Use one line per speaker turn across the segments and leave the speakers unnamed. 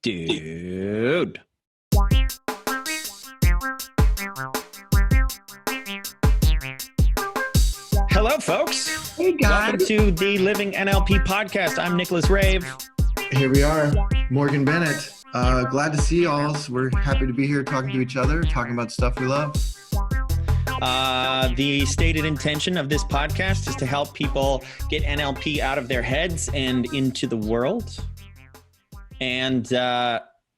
Dude. Hello, folks.
Hey, guys.
Welcome to the Living NLP podcast. I'm Nicholas Rave.
Here we are, Morgan Bennett. Glad to see y'all. We're happy to be here talking to each other, talking about stuff we love.
The stated intention of this podcast is to help people get NLP out of their heads and into the world. And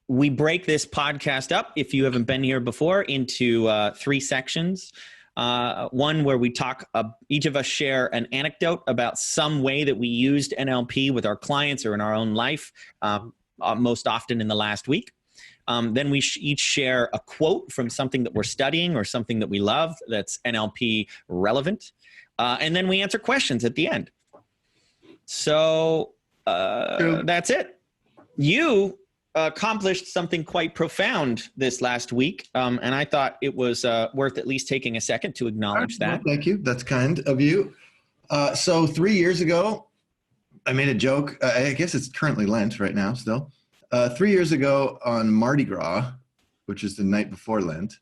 we break this podcast up, if you haven't been here before, into three sections. One where we talk, each of us share an anecdote about some way that we used NLP with our clients or in our own life, most often in the last week. Then we each share a quote from something that we're studying or something that we love that's NLP relevant. And then we answer questions at the end. So that's it. You accomplished something quite profound this last week, and I thought it was worth at least taking a second to acknowledge that.
Well, thank you. That's kind of you. So 3 years ago, I made a joke. I guess it's currently Lent right now still. 3 years ago on Mardi Gras, which is the night before Lent,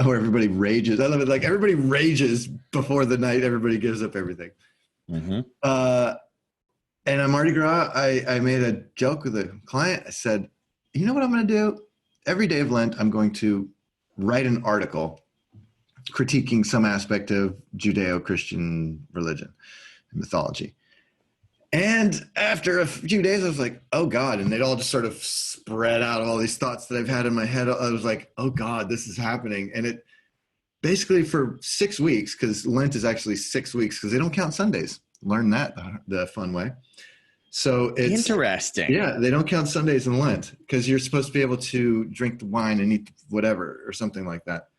where everybody rages. I love it. Like everybody rages before the night. Everybody gives up everything. Mm-hmm. And on Mardi Gras, I made a joke with a client. I said, you know what I'm going to do? Every day of Lent, I'm going to write an article critiquing some aspect of Judeo-Christian religion and mythology. And after a few days, I was like, oh, God. And they'd all just sort of spread out all these thoughts that I've had in my head. I was like, oh, God, this is happening. And it basically for 6 weeks, because Lent is actually 6 weeks, because they don't count Sundays. Learn that the fun way. So it's
interesting.
Yeah, they don't count Sundays in Lent because you're supposed to be able to drink the wine and eat whatever or something like that.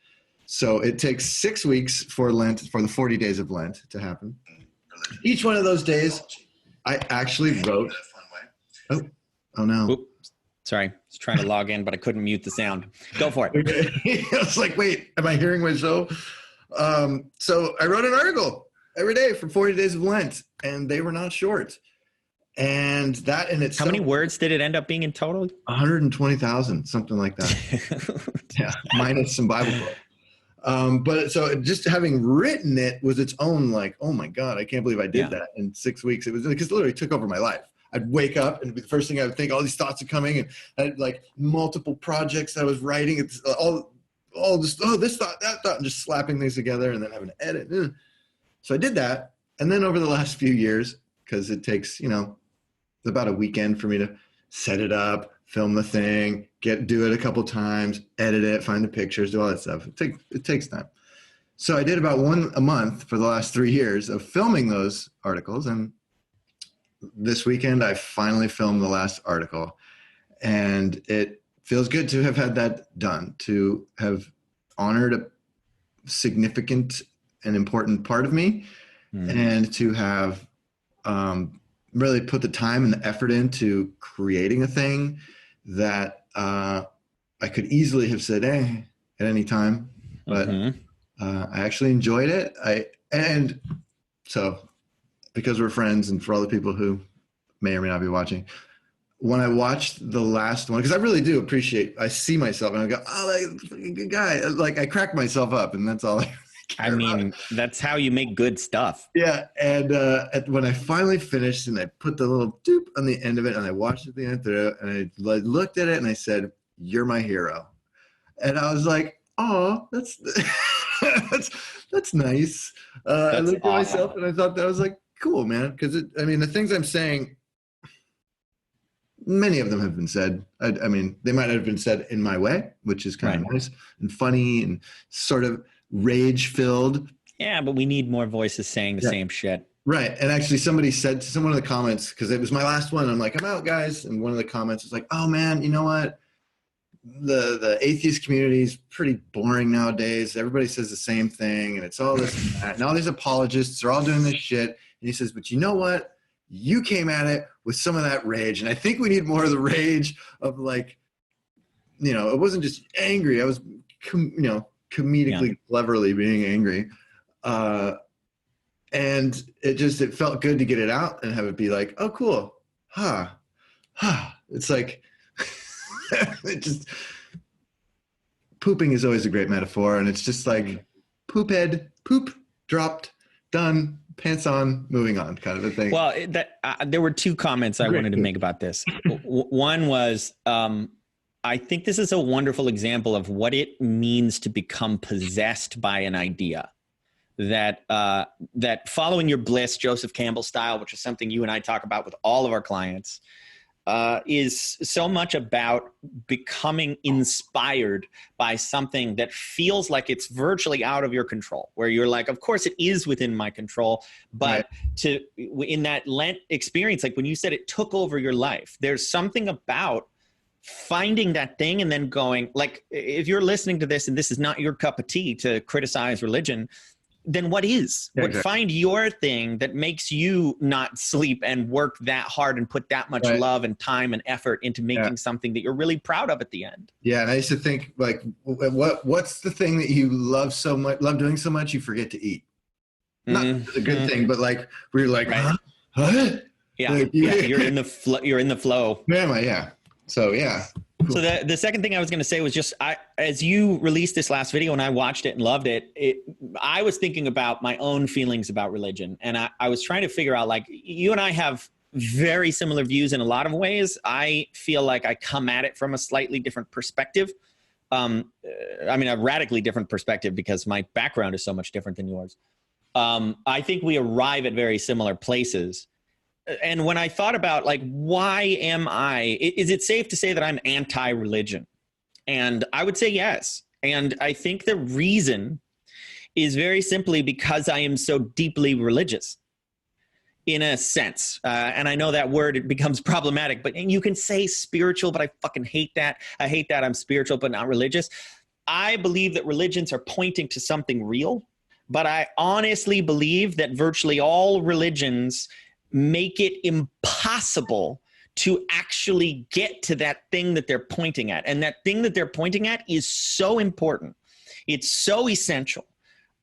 So it takes 6 weeks for Lent, for the 40 days of Lent to happen. Each one of those days, I actually wrote. Oh no.
Oops. Sorry, I was trying to log in, but I couldn't mute the sound. Go for it.
I was like, wait, am I hearing myself? So I wrote an article every day for 40 days of Lent, and they were not short. And that in itself.
How many words did it end up being in total?
120,000, something like that. Yeah, minus some Bible quotes. But so just having written it was its own like, oh my God, I can't believe I did that in 6 weeks. It was because it literally took over my life. I'd wake up and it'd be the first thing I would think, all these thoughts are coming, and I had like multiple projects I was writing. It's all just, oh, this thought, that thought, and just slapping things together and then having to edit. So I did that. And then over the last few years, because it takes, about a weekend for me to set it up, film the thing, do it a couple times, edit it, find the pictures, do all that stuff. It takes time. So I did about one a month for the last 3 years of filming those articles. And this weekend, I finally filmed the last article. And it feels good to have had that done, to have honored a significant and important part of me, and to have really put the time and the effort into creating a thing that I could easily have said, at any time, but I actually enjoyed it. And so because we're friends, and for all the people who may or may not be watching, when I watched the last one, because I really do appreciate, I see myself and I go, oh, like, good guy. Like I crack myself up, and that's all I mean,
that's how you make good stuff.
Yeah. And when I finally finished and I put the little doop on the end of it and I watched it the end through, and I looked at it and I said, you're my hero. And I was like, oh, that's nice. I looked at myself and I thought that was like, cool, man. Because the things I'm saying, many of them have been said. I mean, they might have been said in my way, which is kind of nice and funny and sort of rage-filled.
Yeah, but we need more voices saying the same shit.
Right. And actually somebody said to someone in the comments, because it was my last one, I'm like, I'm out, guys. And one of the comments was like, oh man, you know what? The atheist community is pretty boring nowadays. Everybody says the same thing, and it's all this and that. And all these apologists are all doing this shit. And he says, but you know what? You came at it with some of that rage. And I think we need more of the rage of like, it wasn't just angry. I was, comedically, cleverly being angry. And it felt good to get it out and have it be like, oh, cool. It's like, It just, pooping is always a great metaphor. And it's just like poop head, poop, dropped, done, pants on, moving on kind of a thing.
Well, there were two comments I wanted to make about this. One was, I think this is a wonderful example of what it means to become possessed by an idea. That following your bliss, Joseph Campbell style, which is something you and I talk about with all of our clients, is so much about becoming inspired by something that feels like it's virtually out of your control, where you're like, of course it is within my control, but in that Lent experience, like when you said it took over your life, there's something about finding that thing and then going, like, if you're listening to this and this is not your cup of tea to criticize religion, then what is? Find your thing that makes you not sleep and work that hard and put that much love and time and effort into making something that you're really proud of at the end.
Yeah, and I used to think, like, what's the thing that you love so much, love doing so much, you forget to eat? Not a good thing, but like where you're like, huh?
Yeah,
like,
you're in the flow.
Yeah. So yeah.
So the second thing I was going to say was just, as you released this last video and I watched it and loved it, I was thinking about my own feelings about religion. And I was trying to figure out, like, you and I have very similar views in a lot of ways. I feel like I come at it from a slightly different perspective. I mean, a radically different perspective because my background is so much different than yours. I think we arrive at very similar places. And when I thought about, like, why am I, is it safe to say that I'm anti-religion? And I would say yes. And I think the reason is very simply because I am so deeply religious, in a sense. And I know that word, it becomes problematic, but you can say spiritual, but I fucking hate that. I hate that I'm spiritual, but not religious. I believe that religions are pointing to something real, but I honestly believe that virtually all religions make it impossible to actually get to that thing that they're pointing at. And that thing that they're pointing at is so important. It's so essential.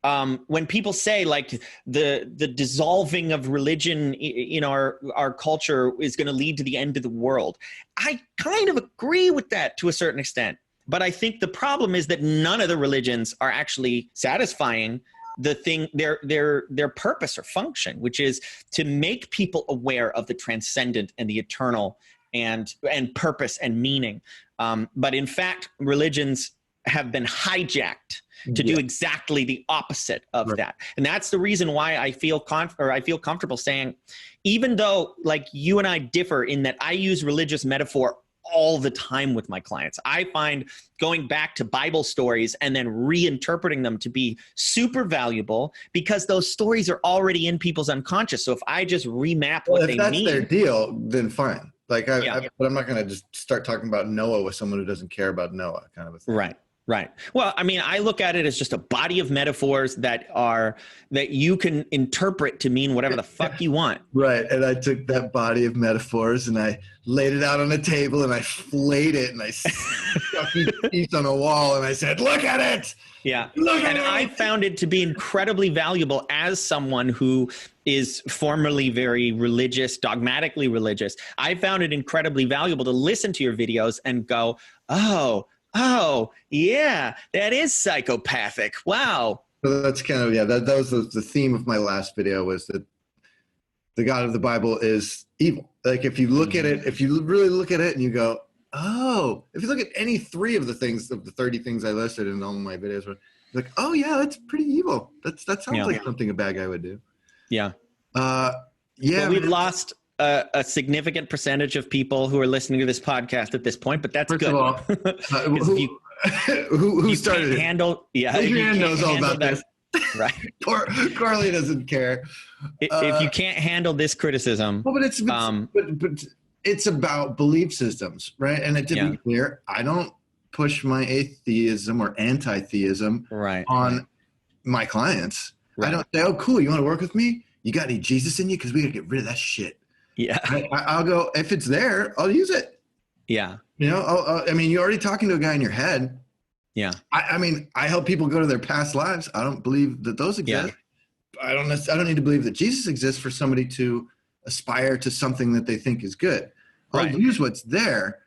When people say, like, the dissolving of religion in our culture is going to lead to the end of the world, I kind of agree with that to a certain extent. But I think the problem is that none of the religions are actually satisfying the thing, their purpose or function, which is to make people aware of the transcendent and the eternal and purpose and meaning. But in fact, religions have been hijacked to do exactly the opposite of that. And that's the reason why I feel comfortable saying, even though, like, you and I differ in that I use religious metaphor all the time with my clients, I find going back to Bible stories and then reinterpreting them to be super valuable because those stories are already in people's unconscious. So if I just remap what they mean.
If that's their deal, then fine. Like, but I'm not going to just start talking about Noah with someone who doesn't care about Noah, kind of a thing.
Right. Well, I mean, I look at it as just a body of metaphors that you can interpret to mean whatever the fuck you want.
Right. And I took that body of metaphors and I laid it out on a table and I flayed it and I stuck each piece on a wall and I said, look at it.
Yeah. I found it to be incredibly valuable as someone who is formerly very religious, dogmatically religious. I found it incredibly valuable to listen to your videos and go, oh, yeah, that is psychopathic. Wow.
So that's kind of, that was the theme of my last video, was that the God of the Bible is evil. Like, if you look at it, if you really look at it and you go, oh, if you look at any three of the things, of the 30 things I listed in all my videos, like, oh yeah, that's pretty evil. That sounds like something a bad guy would do.
Yeah.
Well,
we've lost a significant percentage of people who are listening to this podcast at this point, but that's
First
good.
Of all, who started it? Adrian knows all about this.
Right.
Carly doesn't care.
If you can't handle this criticism.
Well, but it's about belief systems, right? And to be clear, I don't push my atheism or anti-theism on my clients. Right. I don't say, oh, cool, you want to work with me? You got any Jesus in you? Because we got to get rid of that shit. Yeah. I'll go, if it's there, I'll use it. Yeah. You know, I mean, you're already talking to a guy in your head. Yeah. I mean, I help people go to their past lives. I don't believe that those exist. Yeah. I don't need to believe that Jesus exists for somebody to aspire to something that they think is good. I'll use what's there,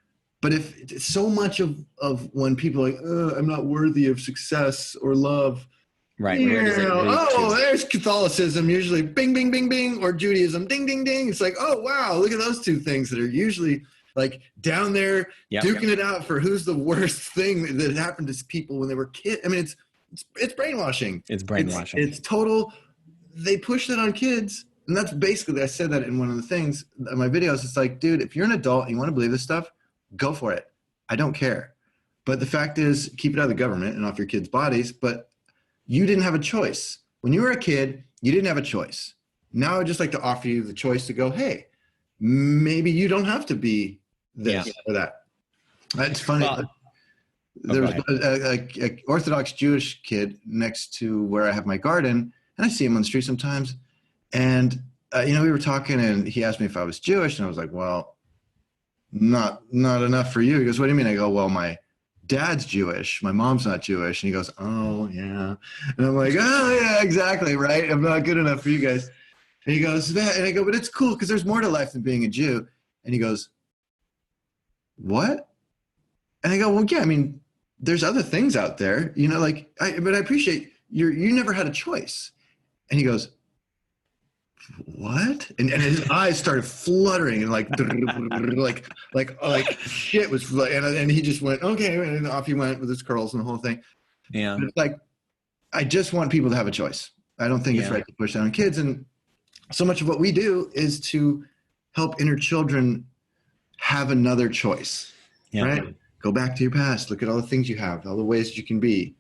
But if so much of when people are like, I'm not worthy of success or love.
Right. Where does it lead to?
There's Catholicism, usually bing, bing, bing, bing, or Judaism, ding, ding, ding. It's like, oh, wow, look at those two things that are usually like down there duking it out for who's the worst thing that happened to people when they were kids. I mean, it's brainwashing.
It's brainwashing.
It's total. They push that on kids. And that's basically, I said that in one of the things in my videos. It's like, dude, if you're an adult and you want to believe this stuff, go for it. I don't care. But the fact is, keep it out of the government and off your kids' bodies. But you didn't have a choice. When you were a kid, you didn't have a choice. Now I'd just like to offer you the choice to go, hey, maybe you don't have to be this or that. It's funny. There was a Orthodox Jewish kid next to where I have my garden, and I see him on the street sometimes. And, we were talking, and he asked me if I was Jewish, and I was like, well, not enough for you. He goes, what do you mean? I go, well, my dad's Jewish, my mom's not Jewish. And he goes, oh yeah. And I'm like, oh yeah, exactly, right? I'm not good enough for you guys. And he goes, that, and I go, but it's cool because there's more to life than being a Jew. And he goes, what? And I go, well, yeah, I mean, there's other things out there, but I appreciate you never had a choice. And he goes, what? And his eyes started fluttering and like shit was like, and he just went, okay. And off he went with his curls and the whole thing.
Yeah.
But it's like, I just want people to have a choice. I don't think it's right to push that on kids. And so much of what we do is to help inner children have another choice, right? Go back to your past, look at all the things you have, all the ways you can be.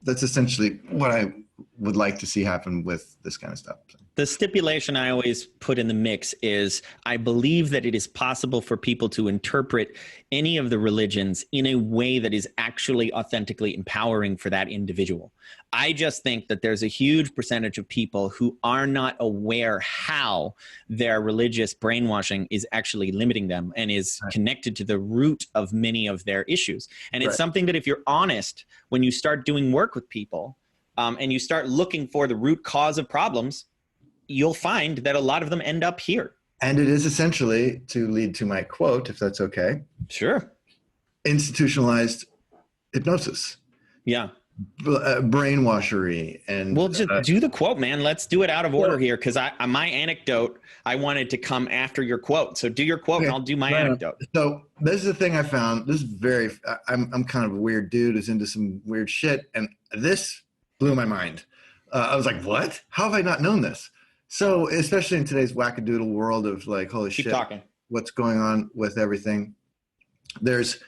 That's essentially what I would like to see happen with this kind of stuff.
The stipulation I always put in the mix is I believe that it is possible for people to interpret any of the religions in a way that is actually authentically empowering for that individual. I just think that there's a huge percentage of people who are not aware how their religious brainwashing is actually limiting them and is connected to the root of many of their issues. And it's something that if you're honest, when you start doing work with people and you start looking for the root cause of problems, you'll find that a lot of them end up here.
And it is essentially, to lead to my quote, if that's okay.
Sure.
Institutionalized hypnosis.
Yeah.
Brainwashery. And
we'll just do the quote, man. Let's do it out of order here, because my anecdote, I wanted to come after your quote. So do your quote and I'll do my anecdote.
So this is the thing I found. This is I'm kind of a weird dude who's into some weird shit. And this blew my mind. I was like, what? How have I not known this? So, especially in today's wackadoodle world of like, holy shit, what's going on with everything? There's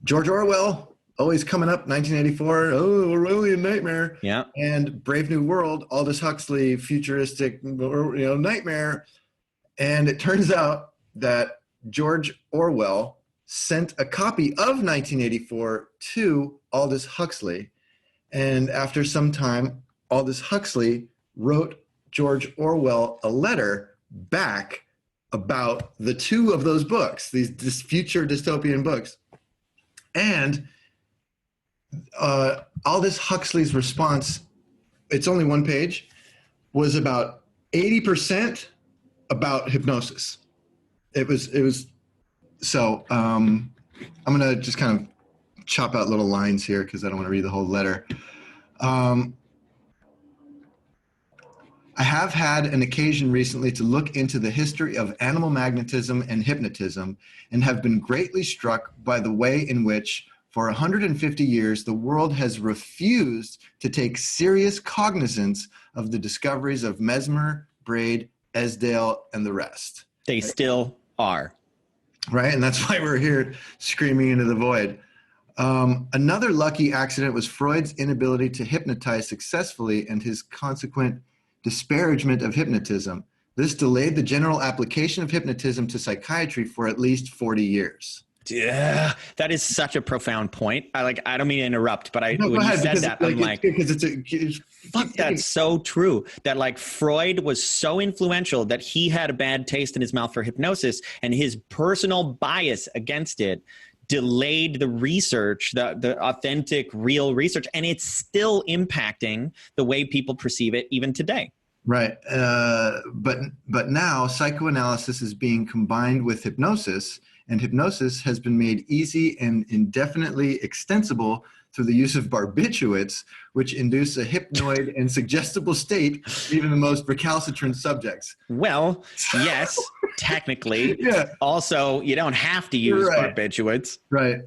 George Orwell, always coming up, 1984, Orwellian nightmare.
Yeah.
And Brave New World, Aldous Huxley, futuristic, nightmare. And it turns out that George Orwell sent a copy of 1984 to Aldous Huxley. And after some time, Aldous Huxley wrote George Orwell a letter back about the two of those books, these future dystopian books. And Aldous Huxley's response, it's only one page, was about 80% about hypnosis. It was so I'm going to just kind of chop out little lines here because I don't want to read the whole letter. I have had an occasion recently to look into the history of animal magnetism and hypnotism and have been greatly struck by the way in which, for 150 years, the world has refused to take serious cognizance of the discoveries of Mesmer, Braid, Esdale, and the rest.
They still are.
Right? And that's why we're here screaming into the void. Another lucky accident was Freud's inability to hypnotize successfully and his consequent disparagement of hypnotism. This delayed the general application of hypnotism to psychiatry for at least 40 years.
Yeah, that is such a profound point. I don't mean to interrupt, but when you said that, I'm like, fuck, that's so true. That like Freud was so influential that he had a bad taste in his mouth for hypnosis, and his personal bias against it delayed the research, the authentic, real research, and it's still impacting the way people perceive it even today.
Right. But now psychoanalysis is being combined with hypnosis and hypnosis has been made easy and indefinitely extensible through the use of barbiturates, which induce a hypnoid and suggestible state, even the most recalcitrant subjects.
Well, yes, technically.
Yeah.
Also, you don't have to use barbiturates.
Right.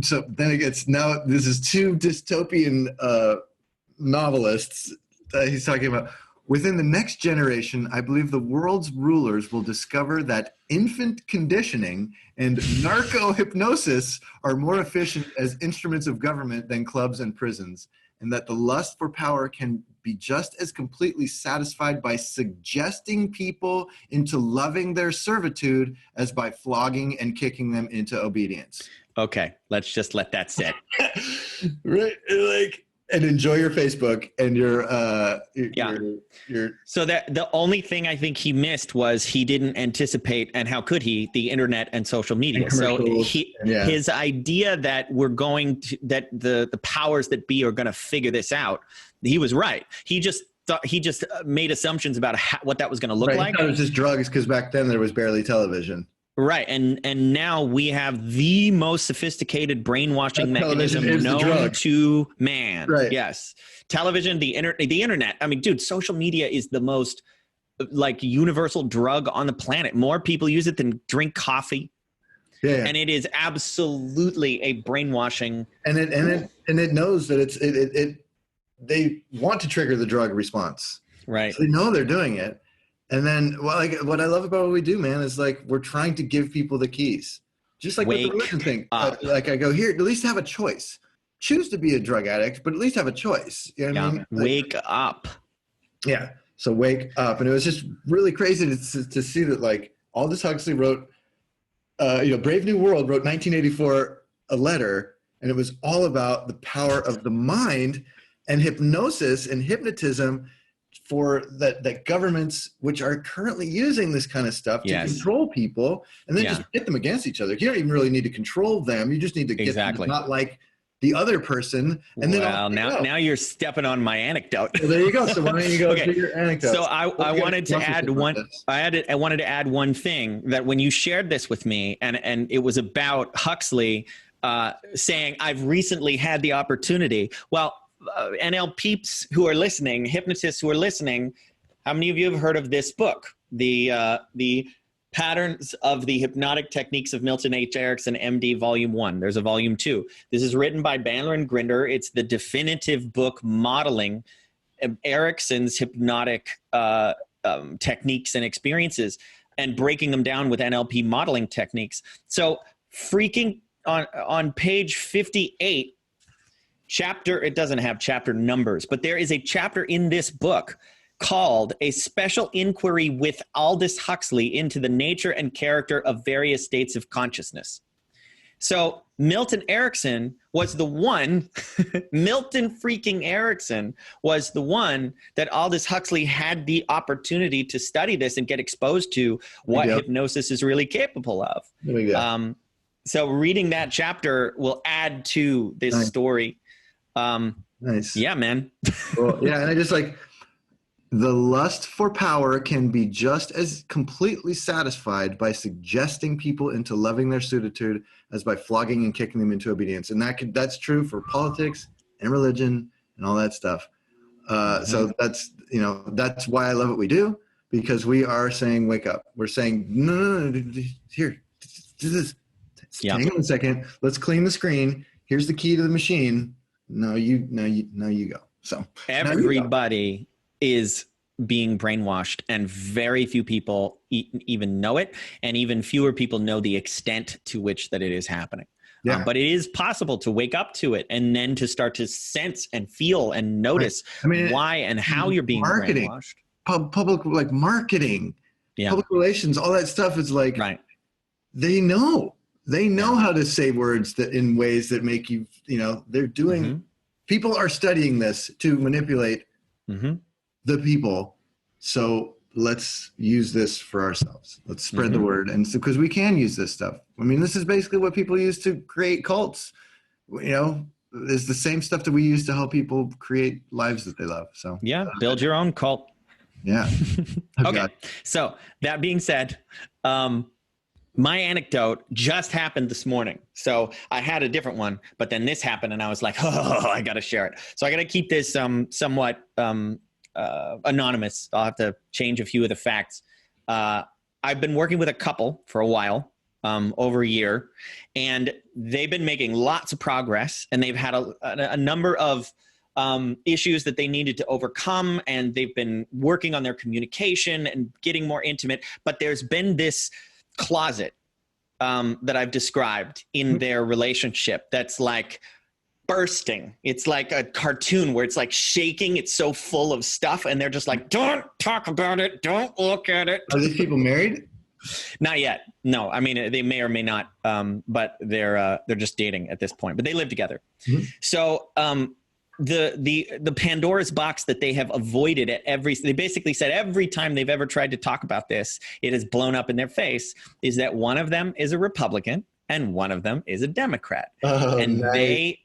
So then it gets, now this is two dystopian novelists that he's talking about. Within the next generation, I believe the world's rulers will discover that infant conditioning and narco-hypnosis are more efficient as instruments of government than clubs and prisons, and that the lust for power can be just as completely satisfied by suggesting people into loving their servitude as by flogging and kicking them into obedience.
Okay, let's just let that sit.
Right, like, and enjoy your Facebook and your
So that the only thing I think he missed was he didn't anticipate, and how could he, the internet and social media. So his idea that we're going to, that the powers that be are going to figure this out, he was right. He just made assumptions about what that was going to look like.
He thought it was just drugs because back then there was barely television.
Right, and now we have the most sophisticated brainwashing mechanism known to man.
Right.
Yes, television, the internet. I mean, dude, social media is the most like universal drug on the planet. More people use it than drink coffee. Yeah. And it is absolutely a brainwashing.
And it knows that they want to trigger the drug response.
Right.
So they know they're doing it. And then, well, like, what I love about what we do, man, is like we're trying to give people the keys. Just like with the religion thing. Like I go, here, at least have a choice. Choose to be a drug addict, but at least have a choice. You know what I mean?
Wake up.
Yeah. So wake up. And it was just really crazy to see that, like, Aldous Huxley wrote, Brave New World wrote 1984 a letter, and it was all about the power of the mind and hypnosis and hypnotism for that governments, which are currently using this kind of stuff to control people, and then just pit them against each other. You don't even really need to control them. You just need to get them to not like the other person. And then
now you're stepping on my anecdote.
Well, there you go. So why don't you go to your anecdote?
So I wanted to add one. I wanted to add one thing, that when you shared this with me, and it was about Huxley saying, "I've recently had the opportunity." Well, NLPs who are listening, hypnotists who are listening, how many of you have heard of this book, the Patterns of the Hypnotic Techniques of Milton H. Erickson, MD, Volume 1. There's a Volume 2. This is written by Bandler and Grinder. It's the definitive book modeling Erickson's hypnotic techniques and experiences and breaking them down with NLP modeling techniques. So freaking on page 58, it doesn't have chapter numbers, but there is a chapter in this book called A Special Inquiry with Aldous Huxley into the Nature and Character of Various States of Consciousness. So Milton Erickson was the one, Milton freaking Erickson was the one that Aldous Huxley had the opportunity to study this and get exposed to what hypnosis is really capable of. So reading that chapter will add to this story.
Nice.
Yeah, man.
Well, yeah, and I just like, the lust for power can be just as completely satisfied by suggesting people into loving their servitude as by flogging and kicking them into obedience. And that's true for politics and religion and all that stuff. So that's why I love what we do, because we are saying, wake up. We're saying, no, here, do this. Hang on a second. Let's clean the screen. Here's the key to the machine. No, you go. So
everybody is being brainwashed, and very few people even know it, and even fewer people know the extent to which that it is happening. But it is possible to wake up to it and then to start to sense and feel and notice why and how you're being brainwashed.
Public, like marketing, public relations, all that stuff is like, they know how to say words that in ways that make you, they're doing, people are studying this to manipulate the people. So let's use this for ourselves. Let's spread the word. And so, because we can use this stuff. I mean, this is basically what people use to create cults. It's the same stuff that we use to help people create lives that they love. So
build your own cult.
Yeah.
Okay. So that being said, My anecdote just happened this morning. So I had a different one, but then this happened and I was like, oh, I got to share it. So I got to keep this somewhat anonymous. I'll have to change a few of the facts. I've been working with a couple for a while, over a year, and they've been making lots of progress, and they've had a number of issues that they needed to overcome, and they've been working on their communication and getting more intimate. But there's been this closet that I've described in their relationship that's like bursting. It's like a cartoon where it's like shaking. It's so full of stuff, and they're just like, don't talk about it. Don't look at it.
Are these people married?
Not yet. No, I mean, they may or may not, but they're just dating at this point, but they live together. Mm-hmm. So the Pandora's box that they have avoided they basically said every time they've ever tried to talk about this, it has blown up in their face, is that one of them is a Republican and one of them is a Democrat. Oh, and nice.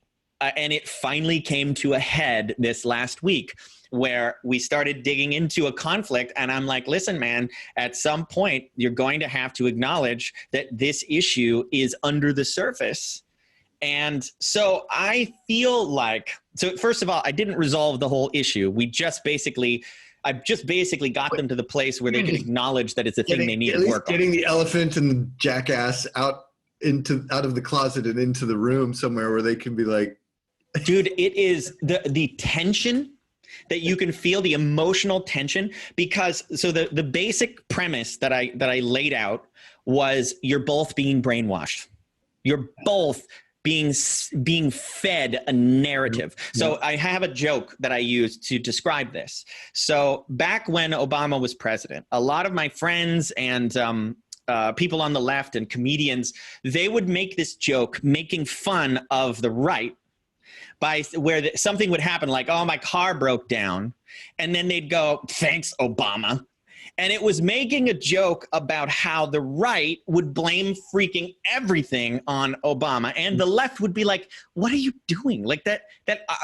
And it finally came to a head this last week where we started digging into a conflict, and I'm like, listen, man, at some point you're going to have to acknowledge that this issue is under the surface. And so I feel like, so first of all, I didn't resolve the whole issue. I just basically got them to the place where they could acknowledge that it's a thing they need to work on.
Getting the elephant and the jackass out of the closet and into the room somewhere where they can be like,
dude, it is the tension that you can feel, the emotional tension, because so the basic premise that I laid out was you're both being brainwashed. You're both being fed a narrative. So I have a joke that I use to describe this. So back when Obama was president, a lot of my friends and people on the left and comedians, they would make this joke making fun of the right by where something would happen like, oh, my car broke down. And then they'd go, thanks, Obama. And it was making a joke about how the right would blame freaking everything on Obama. And the left would be like, what are you doing? Like that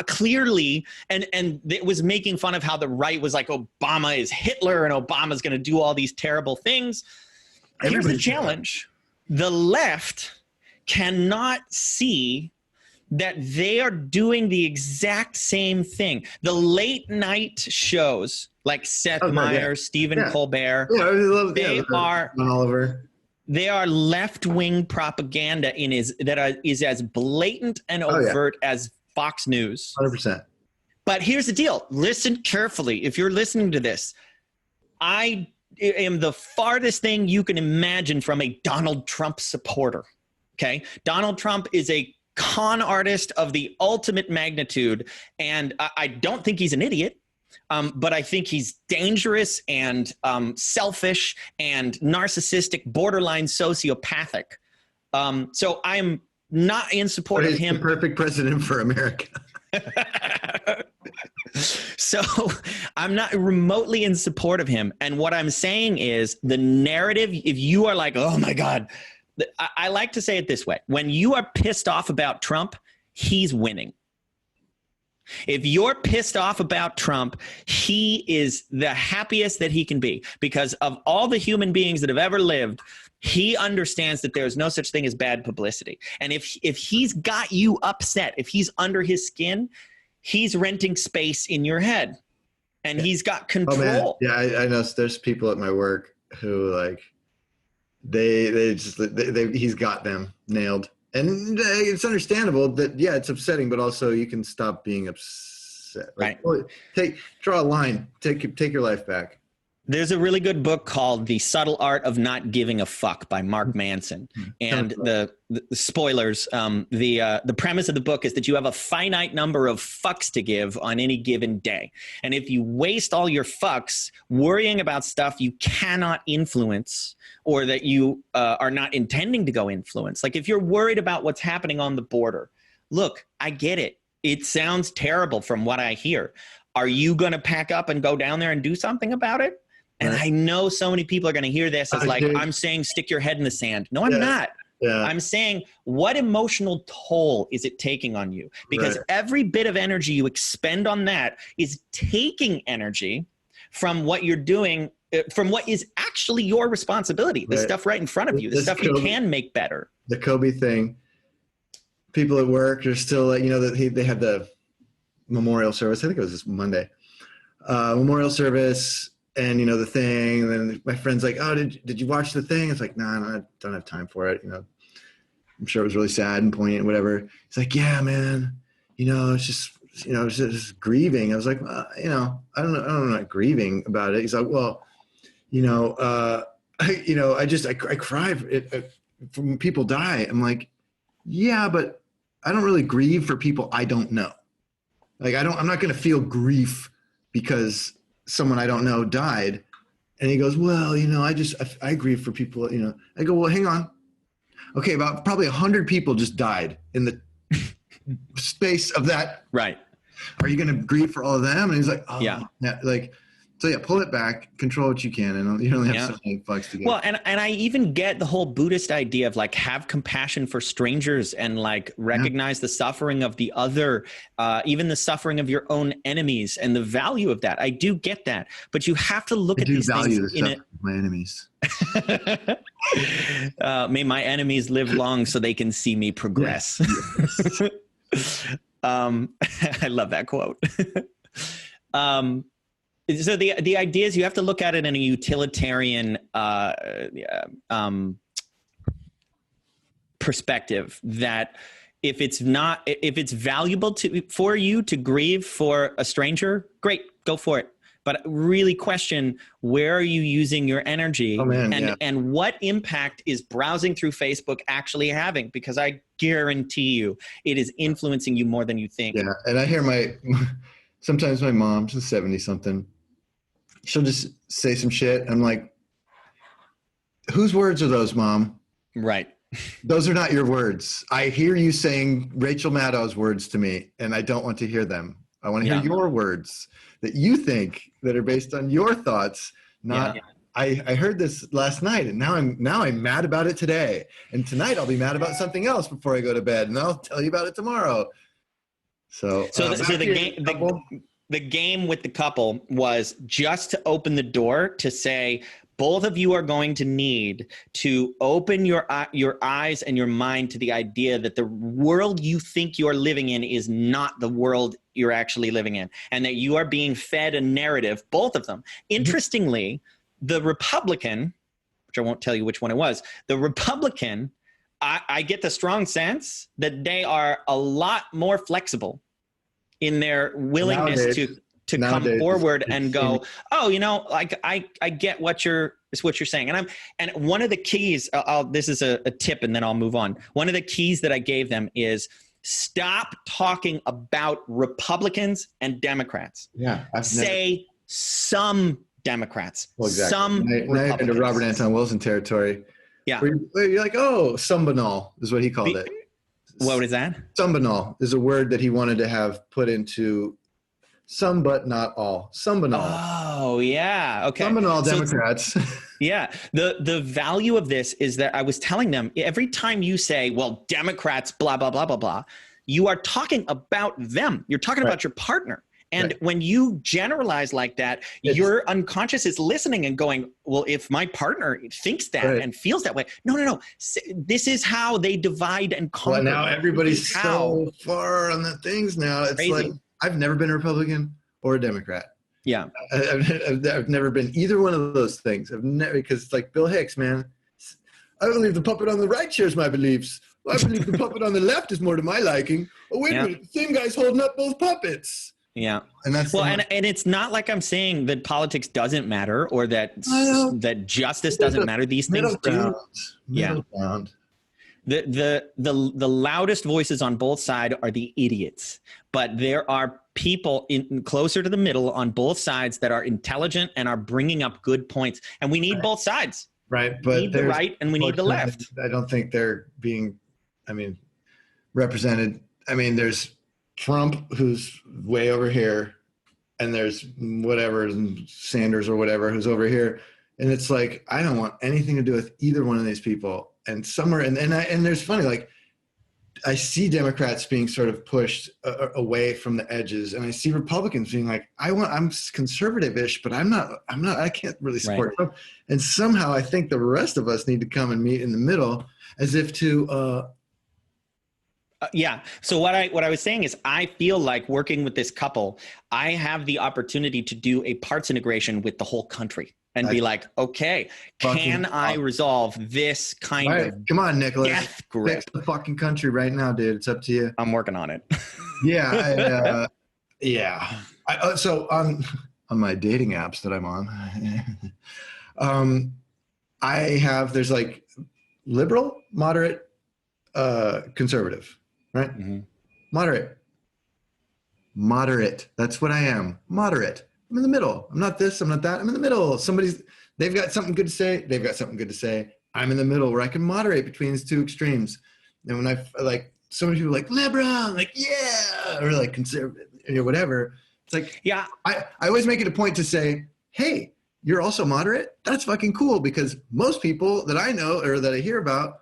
clearly, and it was making fun of how the right was like, Obama is Hitler and Obama's going to do all these terrible things. Here's the challenge. The left cannot see that they are doing the exact same thing. The late night shows like Seth Meyers, Stephen Colbert, they are left-wing propaganda is as blatant and overt as Fox News.
100%.
But here's the deal. Listen carefully. If you're listening to this, I am the farthest thing you can imagine from a Donald Trump supporter. Okay? Donald Trump is a con artist of the ultimate magnitude, and I don't think he's an idiot, but I think he's dangerous and selfish and narcissistic, borderline sociopathic. So I'm not in support of him.
The perfect president for America.
So I'm not remotely in support of him. And what I'm saying is the narrative, if you are like, oh my God, I like to say it this way. When you are pissed off about Trump, he's winning. If you're pissed off about Trump, he is the happiest that he can be, because of all the human beings that have ever lived, he understands that there's no such thing as bad publicity. And if he's got you upset, if he's under his skin, he's renting space in your head, and he's got control.
Oh, man. Yeah, I know there's people at my work who like, he's got them nailed, and it's understandable that it's upsetting, but also you can stop being upset. Like,
right.
Draw a line. Take your life back.
There's a really good book called The Subtle Art of Not Giving a Fuck by Mark Manson. And the spoilers, the premise of the book is that you have a finite number of fucks to give on any given day. And if you waste all your fucks worrying about stuff you cannot influence, or that you are not intending to go influence, like if you're worried about what's happening on the border, look, I get it. It sounds terrible from what I hear. Are you going to pack up and go down there and do something about it? And I know so many people are going to hear this as like, I'm saying stick your head in the sand. No, I'm not. Yeah. I'm saying, what emotional toll is it taking on you? Because every bit of energy you expend on that is taking energy from what you're doing from what is actually your responsibility, the
Right.
stuff right in front of you, the
This
stuff you
Kobe-
can make better.
The Kobe thing. People at work are still like, they had the memorial service. I think it was this Monday. Memorial service, and the thing. And then my friend's like, "Oh, did you watch the thing?" It's like, "Nah, no, I don't have time for it." I'm sure it was really sad and poignant, whatever. He's like, "Yeah, man. It's just, it's just grieving." I was like, I don't know. I'm not grieving about it. He's like, "Well, I cry when people die." I'm like, "Yeah, but I don't really grieve for people I don't know. Like, I'm not going to feel grief because someone I don't know died." And he goes, "Well, I grieve for people, I go, "Well, hang on. Okay, about probably 100 people just died in the space of that.
Right.
Are you going to grieve for all of them?" And he's like, "Oh,
Yeah.
Like, so yeah, pull it back, control what you can, and you only have so many fucks to give."
Well, and I even get the whole Buddhist idea of like have compassion for strangers and like recognize the suffering of the other, even the suffering of your own enemies and the value of that. I do get that, but you have to look at these things
of my enemies.
May my enemies live long so they can see me progress. Yes. I love that quote. So the idea is you have to look at it in a utilitarian perspective, that if it's valuable for you to grieve for a stranger, great, go for it. But really question, where are you using your energy? And what impact is browsing through Facebook actually having? Because I guarantee you it is influencing you more than you think.
Yeah, and I hear sometimes my mom, she's 70-something, she'll just say some shit. I'm like, whose words are those, Mom?
Right.
Those are not your words. I hear you saying Rachel Maddow's words to me, and I don't want to hear them. I want to hear your words that you think that are based on your thoughts. Not, I heard this last night, and now I'm mad about it today. And tonight I'll be mad about something else before I go to bed, and I'll tell you about it tomorrow. So
the game with the couple was just to open the door to say, both of you are going to need to open your eyes and your mind to the idea that the world you think you're living in is not the world you're actually living in, and that you are being fed a narrative, both of them. Interestingly, the Republican, which I won't tell you which one it was, the Republican, I get the strong sense that they are a lot more flexible in their willingness to come forward and go, oh, like I get what you're saying. And one of the keys, this is a tip and then I'll move on. One of the keys that I gave them is stop talking about Republicans and Democrats.
Yeah.
Say some Democrats, some
Now you're into Robert Anton Wilson territory.
Yeah.
Where you're like, oh, sumbanol is what he called it.
What is that?
Sumbanol is a word that he wanted to have put into some but not all. Sumbanol.
Oh, yeah. Okay.
Sumbanol Democrats.
Yeah. The value of this is that I was telling them, every time you say, well, Democrats, blah, blah, blah, blah, blah, you are talking about them. You're talking about your partner. And when you generalize like that, your unconscious is listening and going, well, if my partner thinks that and feels that way, no. This is how they divide and conquer.
Well, now everybody's so far on the things now. It's crazy. Like, I've never been a Republican or a Democrat.
Yeah.
I've never been either one of those things. I've never, because it's like Bill Hicks, man. I believe the puppet on the right shares my beliefs. I believe the puppet on the left is more to my liking. Oh, wait a minute. The same guy's holding up both puppets.
Yeah.
And that's
and it's not like I'm saying that politics doesn't matter or that justice doesn't matter. These things do.
Middle ground.
The loudest voices on both sides are the idiots, but there are people closer to the middle on both sides that are intelligent and are bringing up good points, and we need both sides.
Right, but
we need the right and we need the left.
I don't think they're being, represented. There's Trump, who's way over here, and there's whatever, Sanders or whatever, who's over here. And it's like, I don't want anything to do with either one of these people. And somewhere, and there's funny, like, I see Democrats being sort of pushed away from the edges, and I see Republicans being like, I'm conservative-ish, but I can't really support Trump. And somehow I think the rest of us need to come and meet in the middle, as if to.
Yeah. So what I was saying is, I feel like working with this couple, I have the opportunity to do a parts integration with the whole country and be like, okay, can I resolve this kind of
come on, Nicholas,
death grip?
Fix the fucking country right now, dude. It's up to you.
I'm working on it.
Yeah. So on my dating apps that I'm on, there's like liberal, moderate, conservative, right? Mm-hmm. Moderate. That's what I am. Moderate. I'm in the middle. I'm not this, I'm not that. I'm in the middle. They've got something good to say. They've got something good to say. I'm in the middle where I can moderate between these two extremes. And when so many people are like liberal, I'm like, yeah, or like conservative, or whatever. It's like, yeah, I always make it a point to say, hey, you're also moderate. That's fucking cool, because most people that I know or that I hear about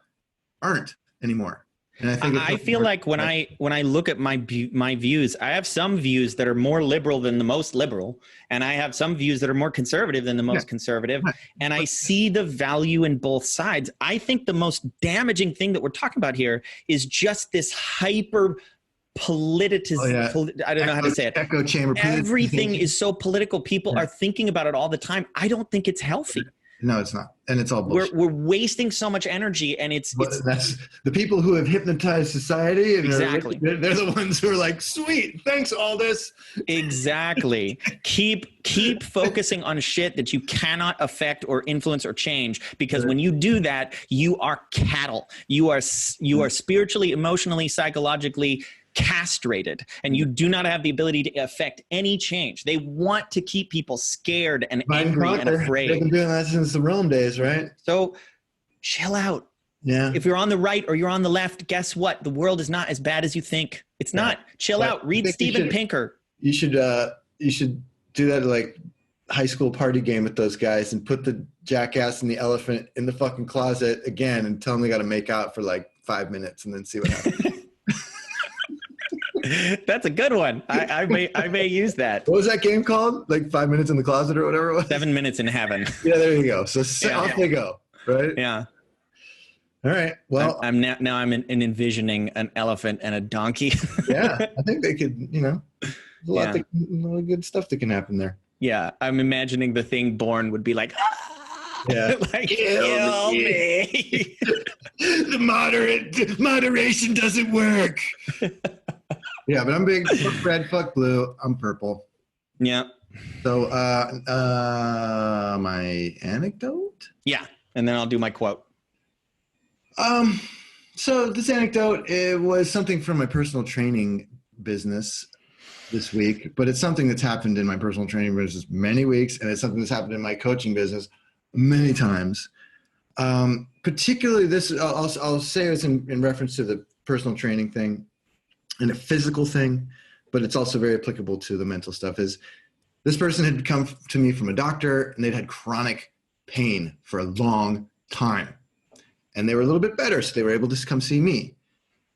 aren't anymore. And I
feel like when I look at my views, I have some views that are more liberal than the most liberal, and I have some views that are more conservative than the most conservative, and I see the value in both sides. I think the most damaging thing that we're talking about here is just this hyper politicized. I don't know how to say it.
Echo chamber.
Everything is so political. People are thinking about it all the time. I don't think it's healthy.
No, it's not. And it's all bullshit.
We're wasting so much energy, and it's
that's the people who have hypnotized society. And
exactly.
They're the ones who are like, sweet, thanks, Aldous.
Exactly. Keep focusing on shit that you cannot affect or influence or change, because when you do that, you are cattle. You are spiritually, emotionally, psychologically castrated, and you do not have the ability to affect any change. They want to keep people scared and angry and afraid.
They've been doing that since the Rome days, right?
So chill out.
Yeah.
If you're on the right or you're on the left, guess what? The world is not as bad as you think. It's not. Chill out. Read Steven Pinker.
You should do that like high school party game with those guys and put the jackass and the elephant in the fucking closet again and tell them they got to make out for like 5 minutes and then see what happens.
That's a good one. I may use that.
What was that game called? Like 5 minutes in the closet or whatever it was?
7 minutes in heaven.
Yeah, there you go. So off they go, right?
Yeah.
All right. Well,
I'm envisioning an elephant and a donkey.
Yeah, I think they could. A lot of good stuff that can happen there.
Yeah, I'm imagining the thing born would be like,
yeah,
like kill me.
The moderation doesn't work. Yeah, but I'm big. Fuck red, fuck blue. I'm purple.
Yeah.
So, my anecdote?
Yeah, and then I'll do my quote.
So this anecdote, it was something from my personal training business this week, but it's something that's happened in my personal training business many weeks, and it's something that's happened in my coaching business many times. Particularly this, I'll say it's in reference to the personal training thing and a physical thing, but it's also very applicable to the mental stuff. Is this person had come to me from a doctor, and they'd had chronic pain for a long time. And they were a little bit better, so they were able to come see me.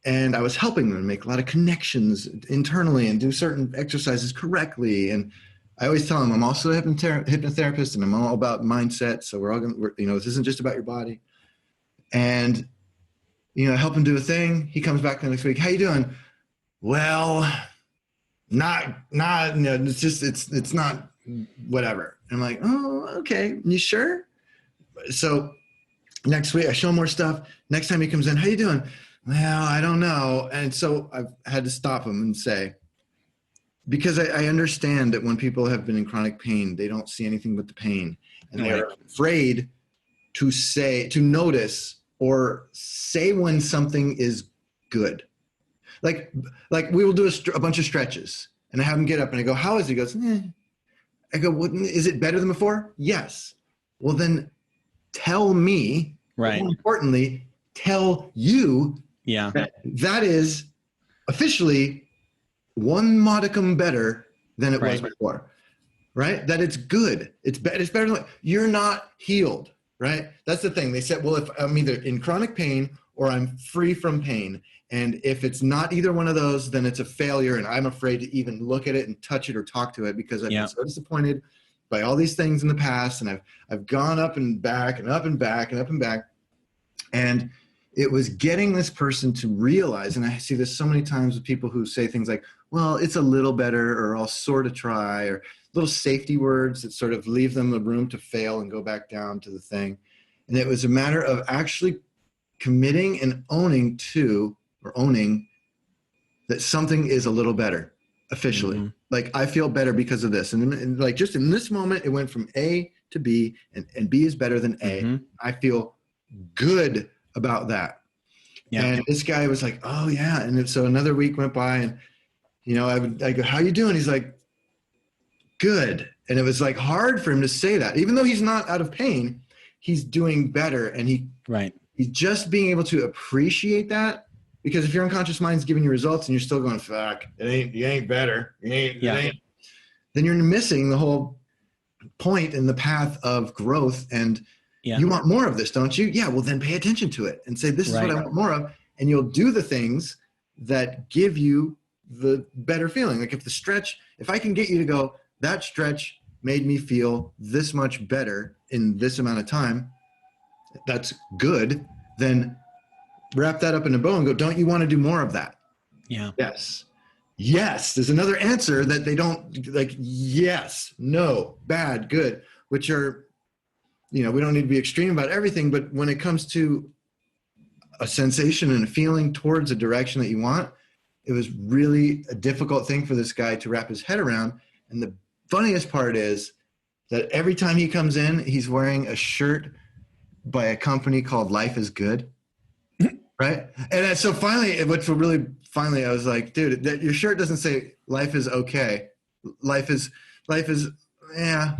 And I was helping them make a lot of connections internally and do certain exercises correctly. And I always tell them I'm also a hypnotherapist, and I'm all about mindset. So this isn't just about your body. And, I help him do a thing. He comes back the next week. How you doing? Well, it's not whatever. And I'm like, oh, okay. You sure? So next week I show him more stuff. Next time he comes in, how you doing? Well, I don't know. And so I've had to stop him and say, because I understand that when people have been in chronic pain, they don't see anything but the pain. And they're afraid to notice or say when something is good. Like we will do a bunch of stretches, and I have him get up and I go, how is it? He goes, I go, well, is it better than before? Yes. Well, then tell me,
right?
More importantly, tell you that is officially one modicum better than it was before, right? That it's good. It's better than you're not healed, right? That's the thing. They said, well, if I'm either in chronic pain or I'm free from pain, And if it's not either one of those, then it's a failure. And I'm afraid to even look at it and touch it or talk to it because I've been so disappointed by all these things in the past. And I've gone up and back and up and back and up and back. And it was getting this person to realize, and I see this so many times with people who say things like, well, it's a little better, or I'll sort of try, or little safety words that sort of leave them the room to fail and go back down to the thing. And it was a matter of actually committing and owning that something is a little better officially. Mm-hmm. Like, I feel better because of this. And like, just in this moment, it went from A to B, and B is better than A. Mm-hmm. I feel good about that. Yeah. And this guy was like, oh yeah. And so another week went by, and, you know, I go, how you doing? He's like, good. And it was like hard for him to say that, even though he's not out of pain, he's doing better. And he's just being able to appreciate that, because if your unconscious mind's giving you results and you're still going, fuck, you ain't better. It ain't, then you're missing the whole point in the path of growth. And you want more of this, don't you? Yeah. Well, then pay attention to it and say, this is what I want more of. And you'll do the things that give you the better feeling. Like if I can get you to go, that stretch made me feel this much better in this amount of time, that's good. Then wrap that up in a bow and go, don't you want to do more of that? Yeah. Yes. There's another answer that they don't like. Yes, no, bad, good, which are, you know, we don't need to be extreme about everything, but when it comes to a sensation and a feeling towards a direction that you want, it was really a difficult thing for this guy to wrap his head around. And the funniest part is that every time he comes in, he's wearing a shirt by a company called Life is Good. Right. And so finally, I was like, dude, your shirt doesn't say life is okay. Life is, yeah.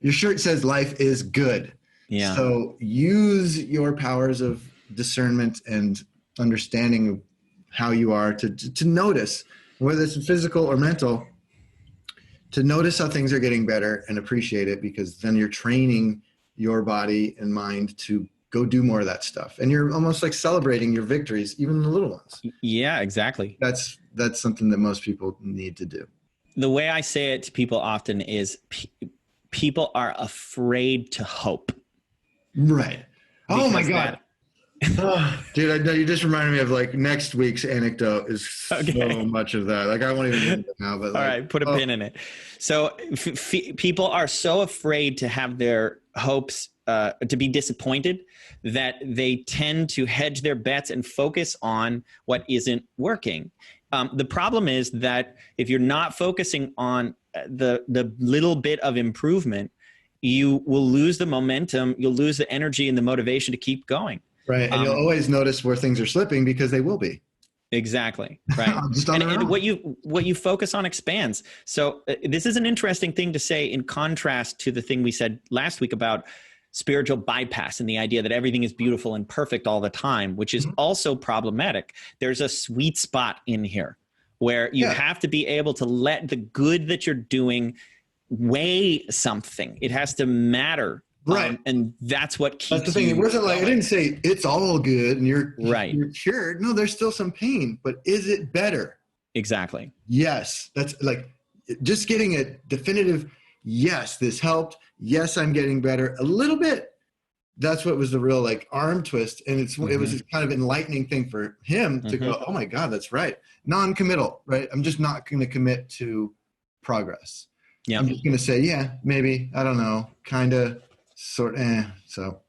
Your shirt says life is good. Yeah. So use your powers of discernment and understanding of how you are to notice, whether it's physical or mental, to notice how things are getting better and appreciate it, because then you're training your body and mind to go do more of that stuff. And you're almost like celebrating your victories, even the little ones. Yeah, exactly. That's something that most people need to do. The way I say it to people often is people are afraid to hope. Right. Oh my God. Dude, I know you just reminded me of like next week's anecdote is so much of that. Like I won't even do it now, but like, all right, put a pin in it. So people are so afraid to have their hopes to be disappointed that they tend to hedge their bets and focus on what isn't working. The problem is that if you're not focusing on the little bit of improvement, you will lose the momentum, you'll lose the energy and the motivation to keep going. Right. And you'll always notice where things are slipping because they will be. Exactly. Right. and what you focus on expands. So this is an interesting thing to say in contrast to the thing we said last week about spiritual bypass and the idea that everything is beautiful and perfect all the time, which is also problematic. There's a sweet spot in here where you have to be able to let the good that you're doing weigh something. It has to matter. Right. And that's what keeps That's the thing. It wasn't like, I didn't say it's all good and you're cured. No, there's still some pain, but is it better? Exactly. Yes. That's like just getting a definitive, yes, this helped. Yes, I'm getting better a little bit. That's what was the real like arm twist. And it was this kind of enlightening thing for him to go, oh my God, that's right. Non-committal, right? I'm just not going to commit to progress. Yeah. I'm just going to say, yeah, maybe, I don't know, kind of, sort of, so.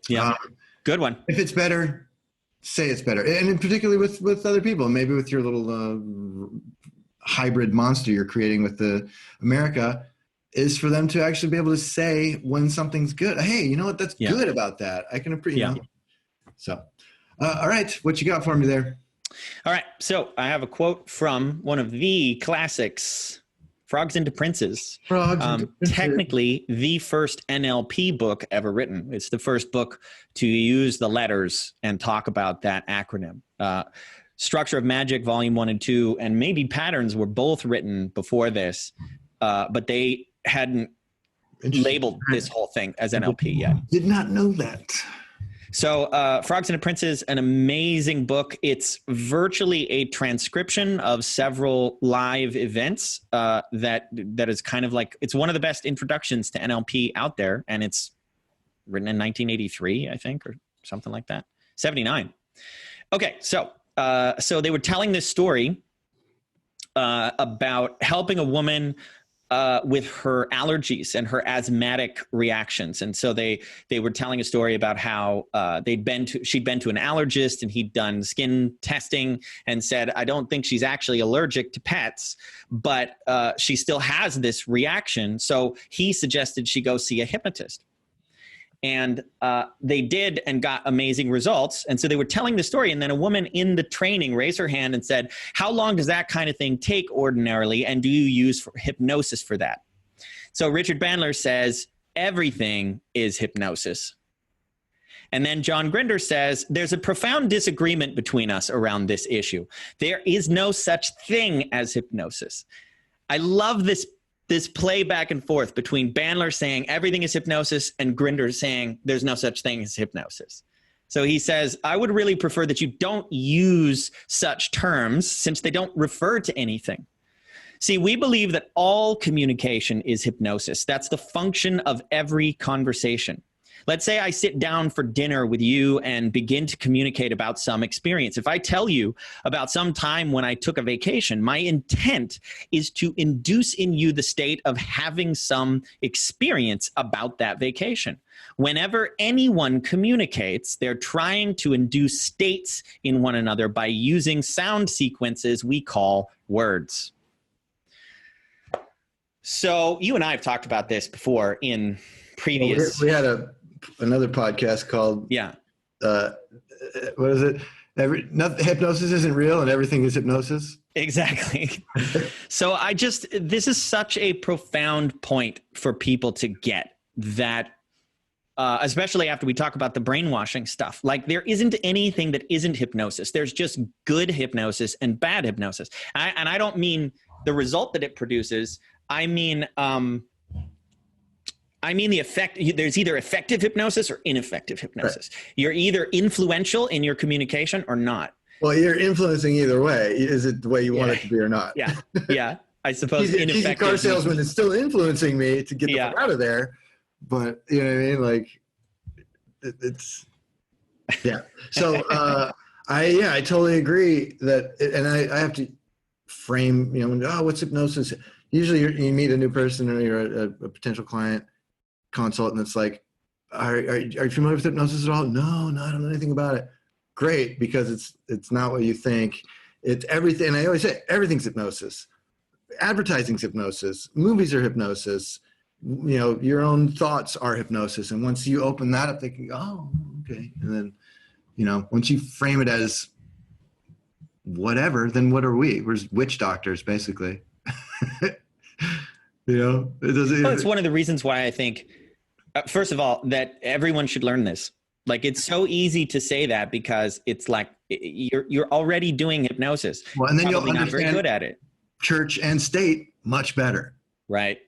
Yeah, good one. If it's better, say it's better. And particularly with other people, maybe with your little hybrid monster you're creating with the America, is for them to actually be able to say when something's good. Hey, you know what? That's good about that. I can appreciate. You know? So, all right, what you got for me there? All right, so I have a quote from one of the classics, Frogs into Princes. Technically, the first NLP book ever written. It's the first book to use the letters and talk about that acronym. Structure of Magic, Volume 1 and 2, and maybe Patterns were both written before this, but they hadn't labeled this whole thing as NLP yet. Did not know that.
So Frogs and the Princes, an amazing book. It's virtually a transcription of several live events that is kind of like, it's one of the best introductions to NLP out there. And it's written in 1983, I think, or something like that. 79. Okay, so they were telling this story about helping a woman with her allergies and her asthmatic reactions. And so they were telling a story about how she'd been to an allergist, and he'd done skin testing and said, I don't think she's actually allergic to pets, but she still has this reaction. So he suggested she go see a hypnotist. And they did and got amazing results. And so they were telling the story. And then a woman in the training raised her hand and said, how long does that kind of thing take ordinarily? And do you use hypnosis for that? So Richard Bandler says, everything is hypnosis. And then John Grinder says, there's a profound disagreement between us around this issue. There is no such thing as hypnosis. I love this play back and forth between Bandler saying everything is hypnosis and Grinder saying there's no such thing as hypnosis. So he says, I would really prefer that you don't use such terms since they don't refer to anything. See, we believe that all communication is hypnosis. That's the function of every conversation. Let's say I sit down for dinner with you and begin to communicate about some experience. If I tell you about some time when I took a vacation, my intent is to induce in you the state of having some experience about that vacation. Whenever anyone communicates, they're trying to induce states in one another by using sound sequences we call words. So you and I have talked about this before in previous...
We had another podcast called what is it? Hypnosis isn't real and everything is hypnosis.
Exactly. So this is such a profound point for people to get, that especially after we talk about the brainwashing stuff. Like, there isn't anything that isn't hypnosis. There's just good hypnosis and bad hypnosis. And I don't mean the result that it produces. I mean the effect. There's either effective hypnosis or ineffective hypnosis. Right. You're either influential in your communication or not.
Well, you're influencing either way. Is it the way you want it to be or not?
Yeah. Yeah. I suppose
he's a car salesman is still influencing me to get the fuck out of there. But you know what I mean? Like, it's, yeah. So I totally agree that, and I have to frame, what's hypnosis? Usually you meet a new person or you're a potential client consult, and it's like, are you familiar with hypnosis at all? No, I don't know anything about it. Great, because it's not what you think. It's everything. And I always say everything's hypnosis. Advertising's hypnosis. Movies are hypnosis. Your own thoughts are hypnosis. And once you open that up, they can go, oh, okay. And then, once you frame it as whatever, then what are we? We're witch doctors, basically.
It's one of the reasons why I think, first of all, that everyone should learn this. Like, it's so easy to say that because it's like you're already doing hypnosis.
Well, and then you'll
not very good at it.
Church and state much better.
Right.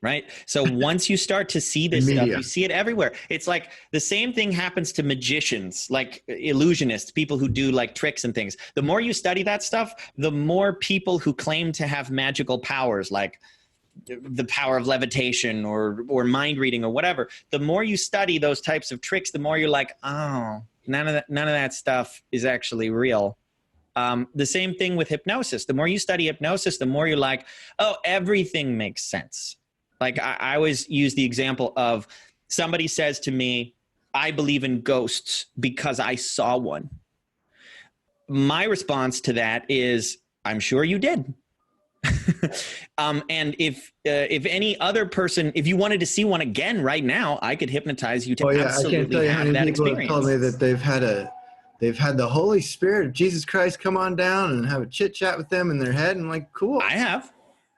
So once you start to see this stuff, you see it everywhere. It's like the same thing happens to magicians, like illusionists, people who do like tricks and things. The more you study that stuff, the more people who claim to have magical powers, like the power of levitation or mind reading or whatever, the more you study those types of tricks, the more you're like, oh, none of that stuff is actually real. The same thing with hypnosis. The more you study hypnosis, the more you're like, oh, everything makes sense. Like, I always use the example of somebody says to me, I believe in ghosts because I saw one. My response to that is, I'm sure you did. And if any other person, if you wanted to see one again right now, I could hypnotize you to absolutely have that experience.
Have told me that they've had the Holy Spirit of Jesus Christ come on down and have a chit chat with them in their head, and like, cool.
I have.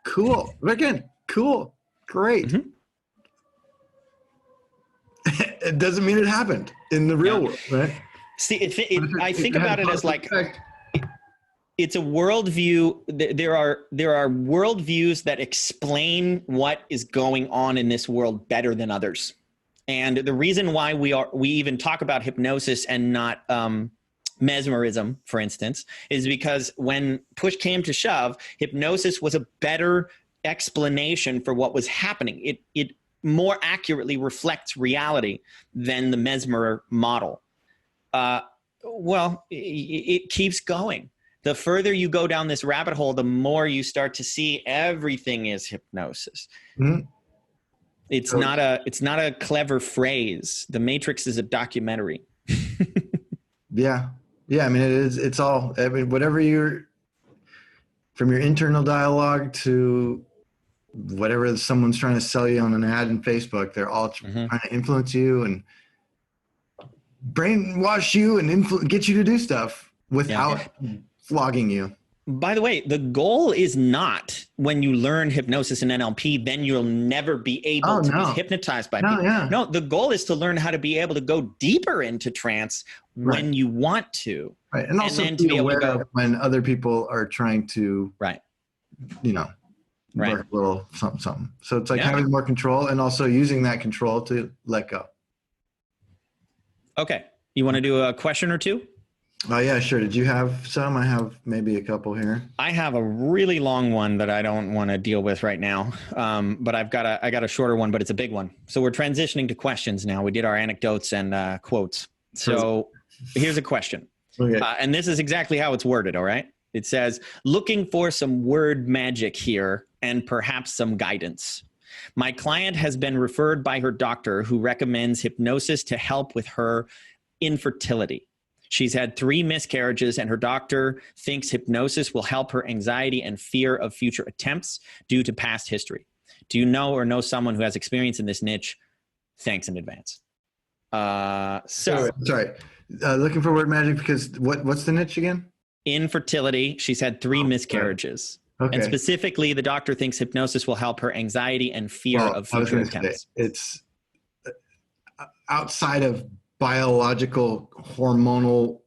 Cool. Again, cool. Great. Mm-hmm. It doesn't mean it happened in the real world, right?
See, I think about it as like, it's a worldview. There are worldviews that explain what is going on in this world better than others. And the reason why we even talk about hypnosis and not mesmerism, for instance, is because when push came to shove, hypnosis was a better explanation for what was happening. It more accurately reflects reality than the mesmer model. It keeps going. The further you go down this rabbit hole, the more you start to see everything is hypnosis. Mm-hmm. It's not a clever phrase. The Matrix is a documentary.
Yeah. I mean, it's all, I mean, whatever from your internal dialogue to whatever someone's trying to sell you on an ad in Facebook, they're all trying to influence you and brainwash you and get you to do stuff without flogging you.
By the way, the goal is not when you learn hypnosis and NLP, then you'll never be able to be hypnotized by people. Yeah. No, the goal is to learn how to be able to go deeper into trance when you want to.
Right. And also then to be aware of when other people are trying to, work a little something. So it's like having more control and also using that control to let go.
Okay. You want to do a question or two?
Oh yeah, sure. Did you have some? I have maybe a couple here.
I have a really long one that I don't want to deal with right now. But I got a shorter one, but it's a big one. So we're transitioning to questions now. We did our anecdotes and quotes. So here's a question. Okay. And this is exactly how it's worded. All right. It says, looking for some word magic here and perhaps some guidance. My client has been referred by her doctor who recommends hypnosis to help with her infertility. She's had 3 miscarriages and her doctor thinks hypnosis will help her anxiety and fear of future attempts due to past history. Do you know or know someone who has experience in this niche? Thanks in advance.
Sorry. Looking for word magic because what's the niche again?
Infertility. She's had 3 miscarriages. Okay. And specifically, the doctor thinks hypnosis will help her anxiety and fear of future attempts.
It's outside of biological hormonal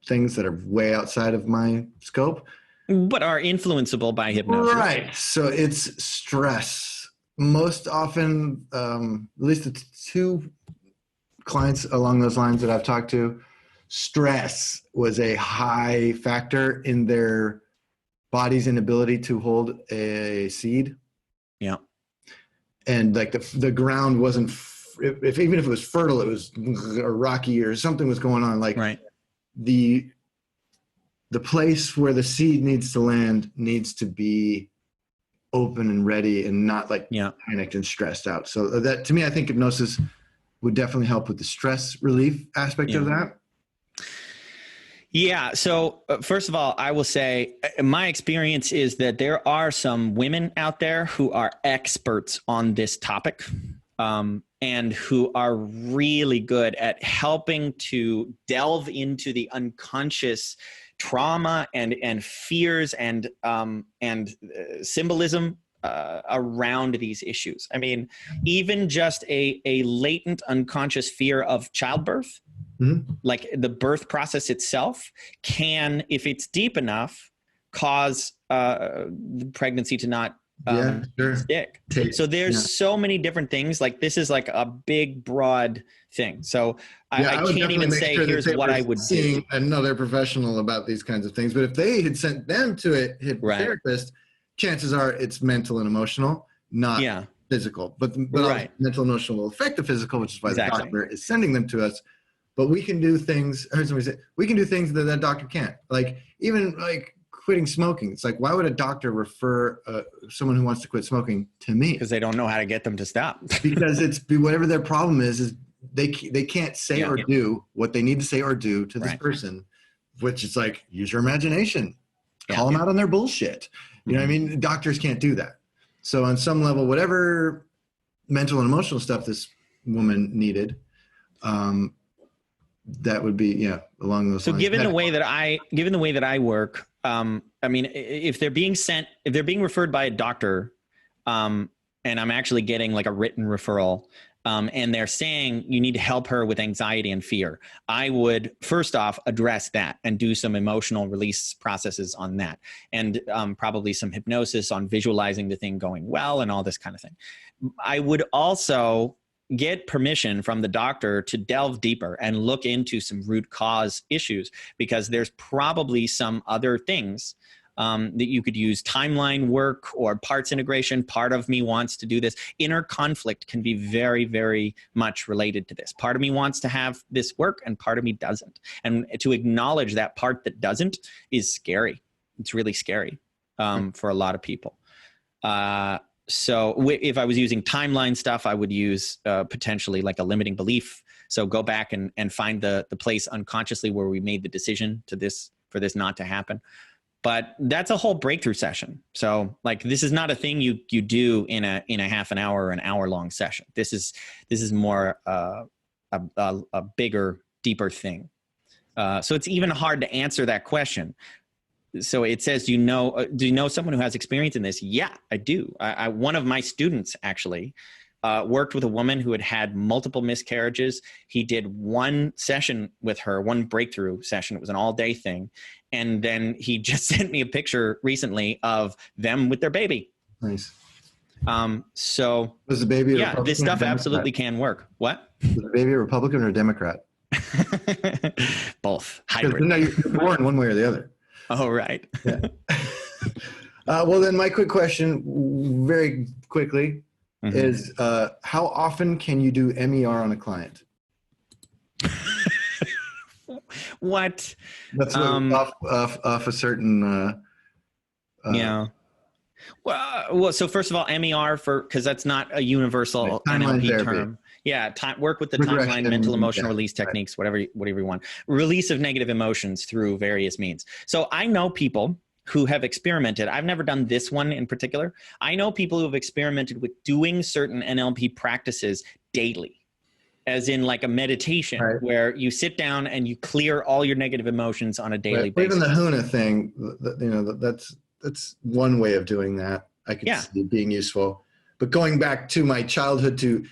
things that are way outside of my scope,
but are influenceable by hypnosis.
Right. So it's stress. Most often, at least the 2 clients along those lines that I've talked to, stress was a high factor in their body's inability to hold a seed.
Yeah.
And like the ground wasn't, even if it was fertile, it was rocky or something was going on. Like the place where the seed needs to land needs to be open and ready and not like panicked and stressed out. So that, to me, I think hypnosis would definitely help with the stress relief aspect of that.
Yeah. So first of all, I will say my experience is that there are some women out there who are experts on this topic. And who are really good at helping to delve into the unconscious trauma and fears and symbolism around these issues. I mean, even just a latent unconscious fear of childbirth, like the birth process itself, can, if it's deep enough, cause the pregnancy to not stick. So there's so many different things. Like this is like a big, broad thing. So I can't even say here's what I would do.
Another professional about these kinds of things. But if they had sent them to a hypnotherapist, chances are it's mental and emotional, not physical. But mental and emotional will affect the physical, which is why the doctor is sending them to us. But we can do things. I heard somebody say we can do things that doctor can't. Like even like quitting smoking. It's like, why would a doctor refer someone who wants to quit smoking to me?
Because they don't know how to get them to stop.
Because it's whatever their problem is they can't say or do what they need to say or do to this person, which is like, use your imagination, call them out on their bullshit. You know what I mean? Doctors can't do that. So on some level, whatever mental and emotional stuff this woman needed, that would be, along those lines.
So given the way that I work, I mean, if they're being referred by a doctor, and I'm actually getting like a written referral, and they're saying you need to help her with anxiety and fear, I would first off address that and do some emotional release processes on that. And probably some hypnosis on visualizing the thing going well and all this kind of thing. I would also get permission from the doctor to delve deeper and look into some root cause issues, because there's probably some other things that you could use. Timeline work or parts integration. Part of me wants to do this. Inner conflict can be very, very much related to this. Part of me wants to have this work and part of me doesn't. And to acknowledge that part that doesn't is scary. It's really scary for a lot of people. So if I was using timeline stuff, I would use potentially like a limiting belief. So go back and find the place unconsciously where we made the decision for this not to happen. But that's a whole breakthrough session. So like, this is not a thing you do in a half an hour or an hour long session. This is more a bigger, deeper thing. So it's even hard to answer that question. So it says, do you know someone who has experience in this? Yeah, I do. One of my students actually worked with a woman who had multiple miscarriages. He did one session with her, one breakthrough session. It was an all-day thing. And then he just sent me a picture recently of them with their baby.
Nice.
So
was the baby
yeah, this stuff absolutely can work. What?
Was the baby a Republican or a Democrat?
Both. Hybrid.
No, you're born one way or the other.
Oh, right.
Yeah. Well, then my quick question, very quickly, is how often can you do MER on a client?
What?
That's off a certain.
Yeah. Well, so first of all, MER because that's not a universal NLP term. Yeah, work with the timeline, mental, emotional release techniques, whatever you want. Release of negative emotions through various means. So I know people who have experimented. I've never done this one in particular. I know people who have experimented with doing certain NLP practices daily, as in like a meditation, right, where you sit down and you clear all your negative emotions on a daily basis.
Even the HUNA thing, that's one way of doing that. I could see it being useful. But going back to my childhood to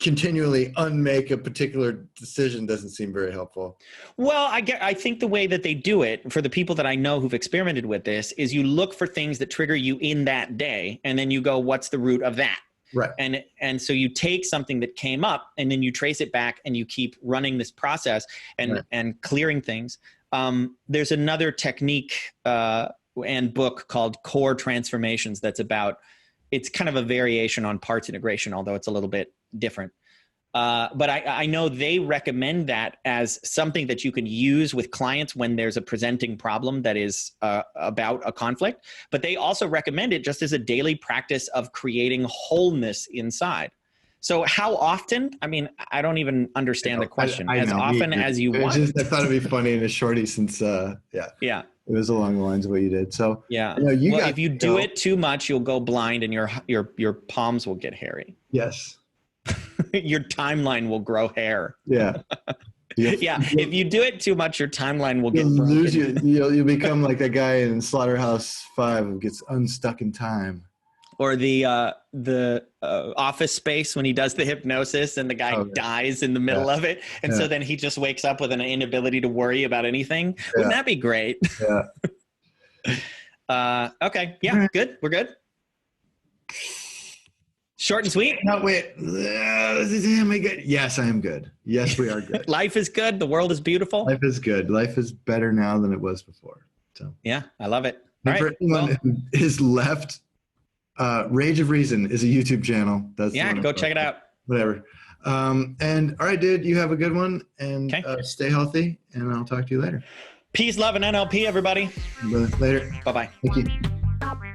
continually unmake a particular decision doesn't seem very helpful.
Well, I think the way that they do it, for the people that I know who've experimented with this, is you look for things that trigger you in that day, and then you go, what's the root of that?
Right.
And so you take something that came up, and then you trace it back, and you keep running this process and clearing things. There's another technique and book called Core Transformations that's about, it's kind of a variation on parts integration, although it's a little bit different. But I know they recommend that as something that you can use with clients when there's a presenting problem that is about a conflict. But they also recommend it just as a daily practice of creating wholeness inside. So how often? I mean, I don't even understand the question. As often as you want.
I thought it'd be funny in a shorty since,
Yeah.
It was along the lines of what you did. So
yeah, if you do it too much, you'll go blind and your palms will get hairy.
Yes.
Your timeline will grow hair.
Yeah.
Yeah. If you do it too much, your timeline will get broken.
You'll become like that guy in Slaughterhouse 5 who gets unstuck in time.
Or the Office Space when he does the hypnosis and the guy dies in the middle of it. And so then he just wakes up with an inability to worry about anything. Wouldn't that be great?
Yeah.
Okay. Yeah. Good. We're good. Short and sweet.
No, wait. Am I good? Yes, I am good. Yes, we are good.
Life is good. The world is beautiful.
Life is good. Life is better now than it was before. So yeah,
I love it.
All right. For anyone who is left, Rage of Reason is a YouTube channel.
Go check it out.
Whatever. And all right, dude, you have a good one, and stay healthy, and I'll talk to you later.
Peace, love, and NLP, everybody.
Later.
Bye-bye.
Thank you.